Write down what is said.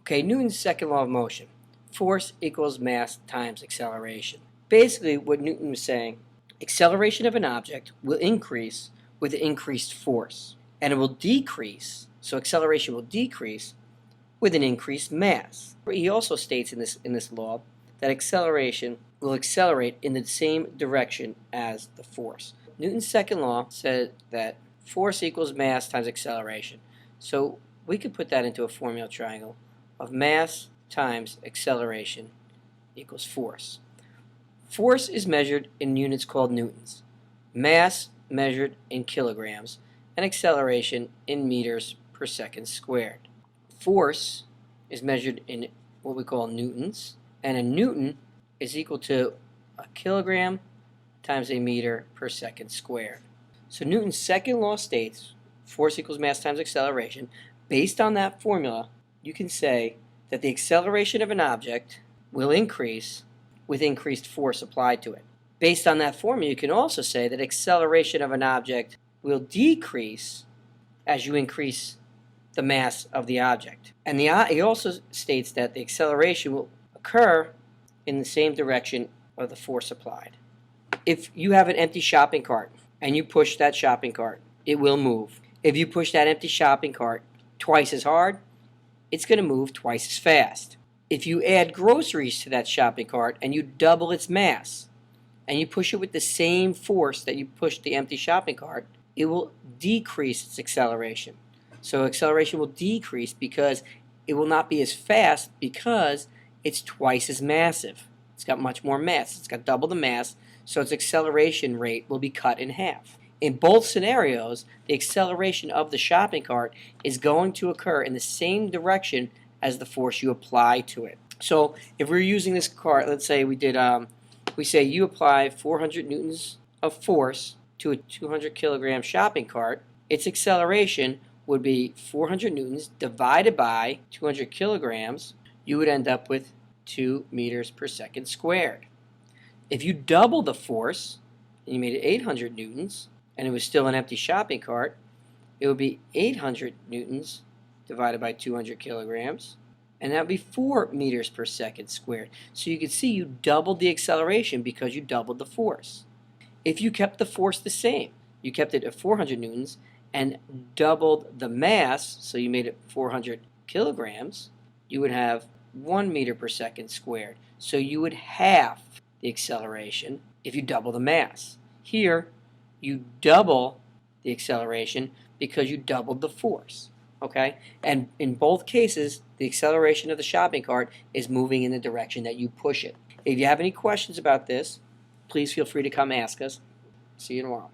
Okay, Newton's second law of motion. Force equals mass times acceleration. Basically, what Newton was saying, acceleration of an object will increase with increased force, and it will decrease, so acceleration will decrease with an increased mass. He also states in this law that acceleration will accelerate in the same direction as the force. Newton's second law said that force equals mass times acceleration. So we could put that into a formula triangle of mass times acceleration equals force. Force is measured in units called newtons, mass measured in kilograms, and acceleration in meters per second squared. Force is measured in what we call newtons, and a newton is equal to a kilogram times a meter per second squared. So Newton's second law states force equals mass times acceleration. Based on that formula, you can say that the acceleration of an object will increase with increased force applied to it. Based on that formula, you can also say that acceleration of an object will decrease as you increase the mass of the object. And he also states that the acceleration will occur in the same direction of the force applied. If you have an empty shopping cart and you push that shopping cart, it will move. If you push that empty shopping cart twice as hard, it's going to move twice as fast. If you add groceries to that shopping cart and you double its mass, and you push it with the same force that you pushed the empty shopping cart, it will decrease its acceleration. So acceleration will decrease because it will not be as fast because it's twice as massive. It's got much more mass. It's got double the mass, so its acceleration rate will be cut in half. In both scenarios, the acceleration of the shopping cart is going to occur in the same direction as the force you apply to it. So if we're using this cart, let's say we say you apply 400 newtons of force to a 200 kilogram shopping cart, its acceleration would be 400 newtons divided by 200 kilograms. You would end up with 2 meters per second squared. If you double the force, and you made it 800 newtons, and it was still an empty shopping cart, it would be 800 newtons divided by 200 kilograms, and that would be 4 meters per second squared. So you can see you doubled the acceleration because you doubled the force. If you kept the force the same, you kept it at 400 newtons and doubled the mass, so you made it 400 kilograms, you would have 1 meter per second squared. So you would halve the acceleration if you double the mass. Here, you double the acceleration because you doubled the force. Okay? And in both cases, the acceleration of the shopping cart is moving in the direction that you push it. If you have any questions about this, please feel free to come ask us. See you tomorrow.